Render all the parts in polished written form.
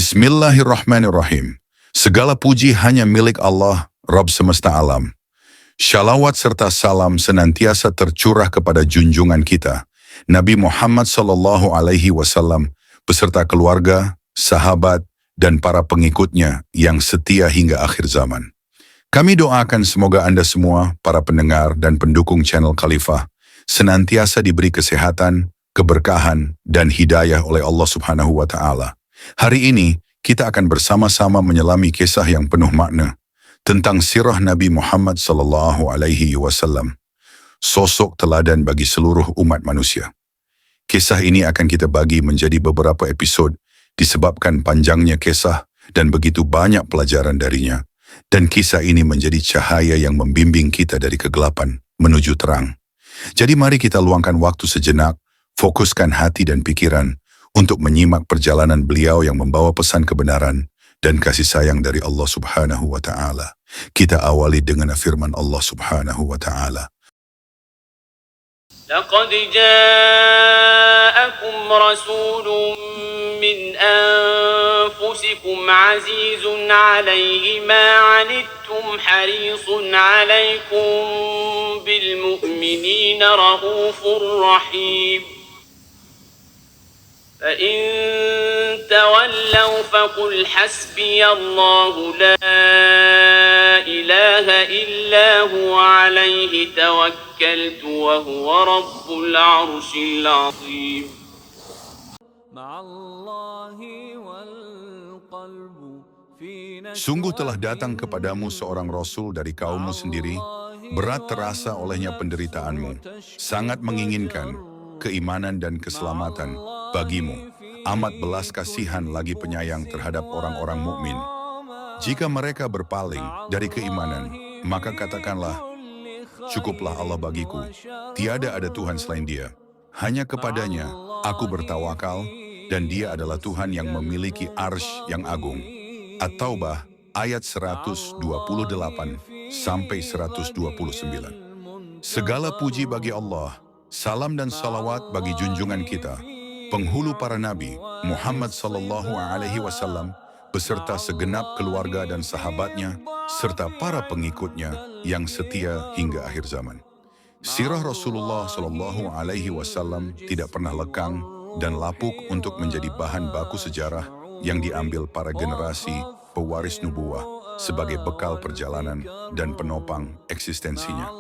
Bismillahirrahmanirrahim. Segala puji hanya milik Allah, Rabb semesta alam. Shalawat serta salam senantiasa tercurah kepada junjungan kita, Nabi Muhammad SAW, beserta keluarga, sahabat, dan para pengikutnya yang setia hingga akhir zaman. Kami doakan semoga Anda semua, para pendengar dan pendukung channel Khalifah, senantiasa diberi kesehatan, keberkahan, dan hidayah oleh Allah Subhanahu wa Ta'ala. Hari ini, kita akan bersama-sama menyelami kisah yang penuh makna tentang sirah Nabi Muhammad SAW, sosok teladan bagi seluruh umat manusia. Kisah ini akan kita bagi menjadi beberapa episode disebabkan panjangnya kisah dan begitu banyak pelajaran darinya. Dan kisah ini menjadi cahaya yang membimbing kita dari kegelapan menuju terang. Jadi mari kita luangkan waktu sejenak, fokuskan hati dan pikiran untuk menyimak perjalanan beliau yang membawa pesan kebenaran dan kasih sayang dari Allah Subhanahu wa Ta'ala. Kita awali dengan firman Allah Subhanahu wa Ta'ala. لقد جاءكم رسول من أنفسكم عزيز عليه ما عنتم حريص عليكم بالمؤمنين رؤوف رحيم فإن تولوا فقل حسبي الله لا إله إلا هو عليه توكلت وهو رب العرش العظيم. Sungguh telah datang kepadamu seorang Rasul dari kaummu sendiri, berat terasa olehnya penderitaanmu, sangat menginginkan keimanan dan keselamatan bagimu, amat belas kasihan lagi penyayang terhadap orang-orang mukmin. Jika mereka berpaling dari keimanan, maka katakanlah, cukuplah Allah bagiku, tiada ada Tuhan selain Dia. Hanya kepadanya aku bertawakal, dan Dia adalah Tuhan yang memiliki arsy yang agung. At-Taubah ayat 128 sampai 129. Segala puji bagi Allah, salam dan salawat bagi junjungan kita, penghulu para nabi Muhammad SAW, beserta segenap keluarga dan sahabatnya, serta para pengikutnya yang setia hingga akhir zaman. Sirah Rasulullah SAW tidak pernah lekang dan lapuk untuk menjadi bahan baku sejarah yang diambil para generasi pewaris nubuah sebagai bekal perjalanan dan penopang eksistensinya.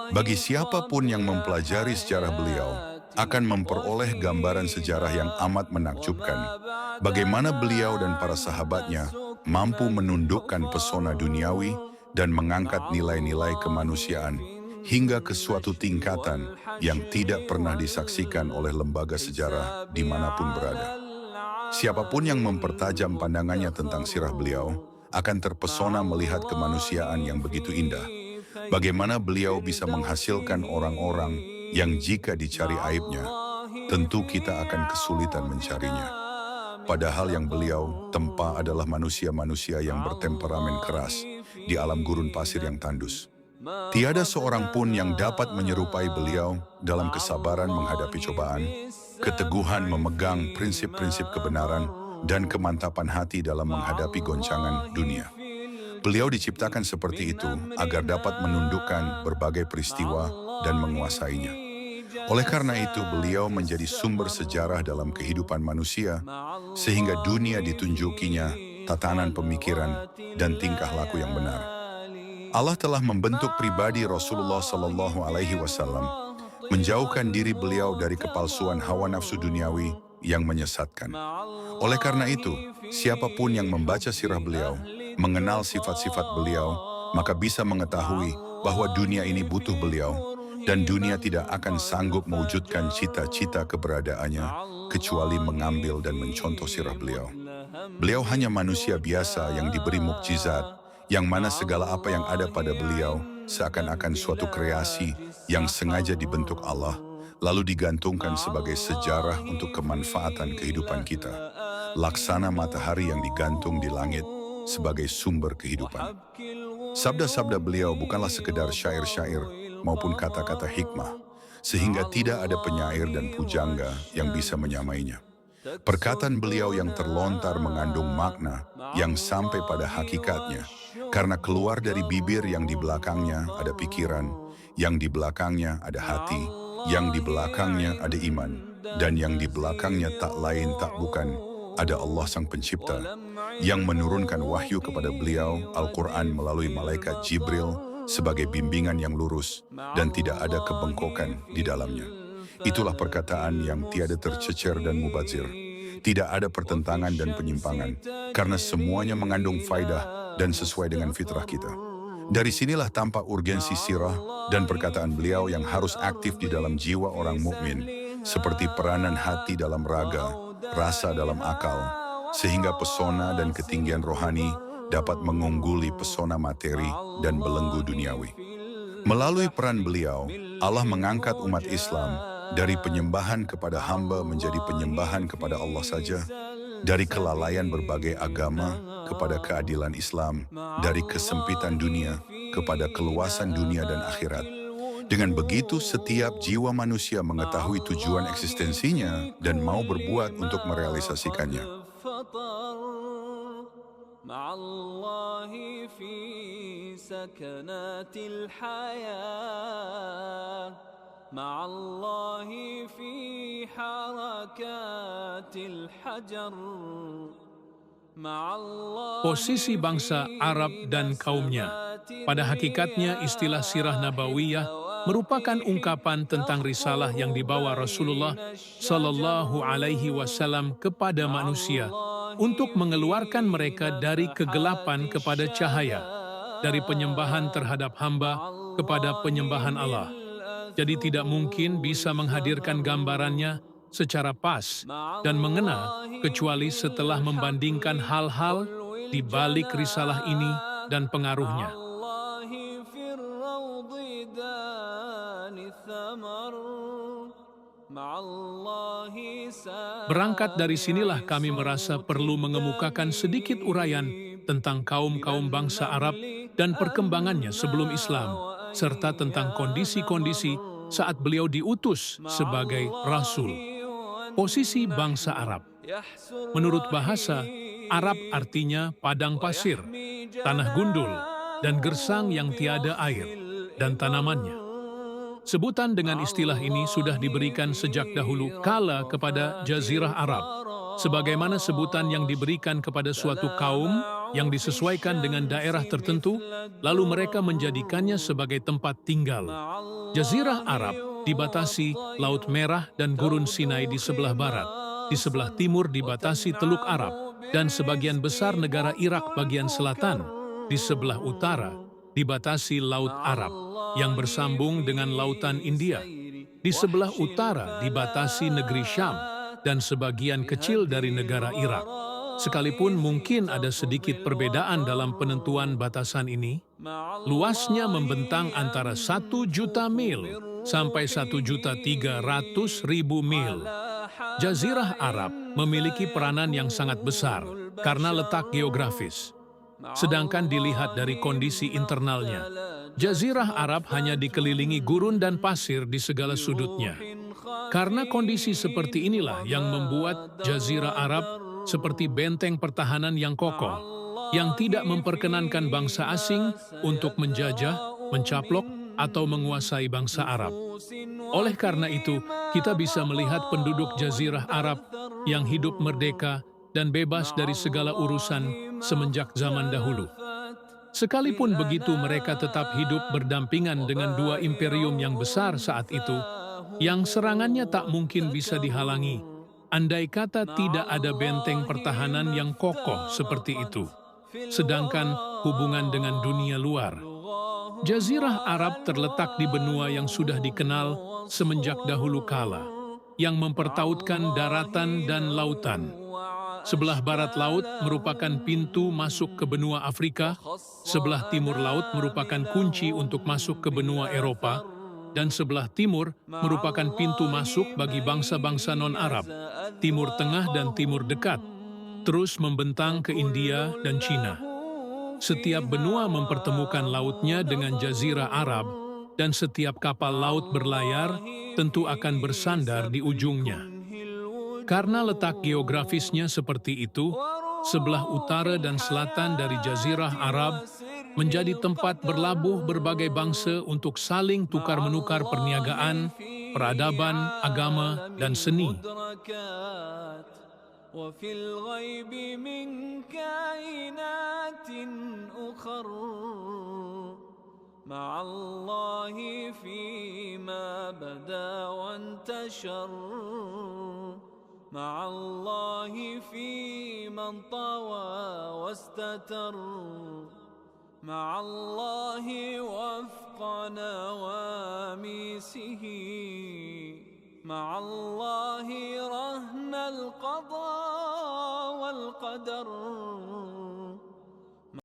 Bagi siapapun yang mempelajari sejarah beliau, akan memperoleh gambaran sejarah yang amat menakjubkan. Bagaimana beliau dan para sahabatnya mampu menundukkan pesona duniawi dan mengangkat nilai-nilai kemanusiaan hingga ke suatu tingkatan yang tidak pernah disaksikan oleh lembaga sejarah dimanapun berada. Siapapun yang mempertajam pandangannya tentang sirah beliau akan terpesona melihat kemanusiaan yang begitu indah. Bagaimana beliau bisa menghasilkan orang-orang yang jika dicari aibnya, tentu kita akan kesulitan mencarinya. Padahal yang beliau tempa adalah manusia-manusia yang bertemperamen keras di alam gurun pasir yang tandus. Tiada seorang pun yang dapat menyerupai beliau dalam kesabaran menghadapi cobaan, keteguhan memegang prinsip-prinsip kebenaran, dan kemantapan hati dalam menghadapi goncangan dunia. Beliau diciptakan seperti itu agar dapat menundukkan berbagai peristiwa dan menguasainya. Oleh karena itu, beliau menjadi sumber sejarah dalam kehidupan manusia, sehingga dunia ditunjukinya tatanan pemikiran dan tingkah laku yang benar. Allah telah membentuk pribadi Rasulullah SAW, menjauhkan diri beliau dari kepalsuan hawa nafsu duniawi yang menyesatkan. Oleh karena itu, siapapun yang membaca sirah beliau, mengenal sifat-sifat beliau, maka bisa mengetahui bahwa dunia ini butuh beliau, dan dunia tidak akan sanggup mewujudkan cita-cita keberadaannya kecuali mengambil dan mencontoh sirah beliau. Beliau hanya manusia biasa yang diberi mukjizat, yang mana segala apa yang ada pada beliau seakan-akan suatu kreasi yang sengaja dibentuk Allah, lalu digantungkan sebagai sejarah untuk kemanfaatan kehidupan kita. Laksana matahari yang digantung di langit sebagai sumber kehidupan. Sabda-sabda beliau bukanlah sekedar syair-syair maupun kata-kata hikmah, sehingga tidak ada penyair dan pujangga yang bisa menyamainya. Perkataan beliau yang terlontar mengandung makna yang sampai pada hakikatnya, karena keluar dari bibir yang di belakangnya ada pikiran, yang di belakangnya ada hati, yang di belakangnya ada iman, dan yang di belakangnya tak lain tak bukan ada Allah Sang Pencipta, yang menurunkan wahyu kepada beliau Al-Quran melalui malaikat Jibril sebagai bimbingan yang lurus dan tidak ada kebengkokan di dalamnya. Itulah perkataan yang tiada tercecer dan mubazir. Tidak ada pertentangan dan penyimpangan, karena semuanya mengandung faidah dan sesuai dengan fitrah kita. Dari sinilah tampak urgensi sirah dan perkataan beliau yang harus aktif di dalam jiwa orang mukmin, seperti peranan hati dalam raga, rasa dalam akal, sehingga pesona dan ketinggian rohani dapat mengungguli pesona materi dan belenggu duniawi. Melalui peran beliau, Allah mengangkat umat Islam dari penyembahan kepada hamba menjadi penyembahan kepada Allah saja, dari kelalaian berbagai agama kepada keadilan Islam, dari kesempitan dunia kepada keluasan dunia dan akhirat. Dengan begitu, setiap jiwa manusia mengetahui tujuan eksistensinya dan mau berbuat untuk merealisasikannya. مع الله في سكنات الحياة مع الله في حركات الحجر مع الله. Posisi bangsa Arab dan kaumnya. Pada hakikatnya istilah sirah nabawiyah merupakan ungkapan tentang risalah yang dibawa Rasulullah Sallallahu Alaihi Wasallam kepada manusia untuk mengeluarkan mereka dari kegelapan kepada cahaya, dari penyembahan terhadap hamba kepada penyembahan Allah. Jadi tidak mungkin bisa menghadirkan gambarannya secara pas dan mengena kecuali setelah membandingkan hal-hal di balik risalah ini dan pengaruhnya. Berangkat dari sinilah kami merasa perlu mengemukakan sedikit uraian tentang kaum-kaum bangsa Arab dan perkembangannya sebelum Islam, serta tentang kondisi-kondisi saat beliau diutus sebagai Rasul. Posisi bangsa Arab. Menurut bahasa, Arab artinya padang pasir, tanah gundul, dan gersang yang tiada air, dan tanamannya. Sebutan dengan istilah ini sudah diberikan sejak dahulu kala kepada Jazirah Arab, sebagaimana sebutan yang diberikan kepada suatu kaum yang disesuaikan dengan daerah tertentu, lalu mereka menjadikannya sebagai tempat tinggal. Jazirah Arab dibatasi Laut Merah dan Gurun Sinai di sebelah barat, di sebelah timur dibatasi Teluk Arab, dan sebagian besar negara Irak bagian selatan, di sebelah utara dibatasi Laut Arab yang bersambung dengan Lautan India. Di sebelah utara dibatasi negeri Syam dan sebagian kecil dari negara Irak. Sekalipun mungkin ada sedikit perbedaan dalam penentuan batasan ini, luasnya membentang antara 1 juta mil sampai 1.300.000 mil. Jazirah Arab memiliki peranan yang sangat besar karena letak geografis. Sedangkan dilihat dari kondisi internalnya, Jazirah Arab hanya dikelilingi gurun dan pasir di segala sudutnya. Karena kondisi seperti inilah yang membuat Jazirah Arab seperti benteng pertahanan yang kokoh, yang tidak memperkenankan bangsa asing untuk menjajah, mencaplok, atau menguasai bangsa Arab. Oleh karena itu, kita bisa melihat penduduk Jazirah Arab yang hidup merdeka dan bebas dari segala urusan semenjak zaman dahulu. Sekalipun begitu, mereka tetap hidup berdampingan dengan dua imperium yang besar saat itu, yang serangannya tak mungkin bisa dihalangi, andai kata tidak ada benteng pertahanan yang kokoh seperti itu. Sedangkan hubungan dengan dunia luar, Jazirah Arab terletak di benua yang sudah dikenal semenjak dahulu kala, yang mempertautkan daratan dan lautan. Sebelah barat laut merupakan pintu masuk ke benua Afrika, sebelah timur laut merupakan kunci untuk masuk ke benua Eropa, dan sebelah timur merupakan pintu masuk bagi bangsa-bangsa non-Arab, Timur Tengah dan Timur Dekat, terus membentang ke India dan Cina. Setiap benua mempertemukan lautnya dengan Jazirah Arab, dan setiap kapal laut berlayar tentu akan bersandar di ujungnya. Karena letak geografisnya seperti itu, sebelah utara dan selatan dari Jazirah Arab menjadi tempat berlabuh berbagai bangsa untuk saling tukar-menukar perniagaan, peradaban, agama, dan seni. وفي الغيب من كائنات أخر مع الله فيما بدا وانتشر مع الله في من طوى واستتر مع الله وفق نواميسه مع الله رهن القضاء والقدر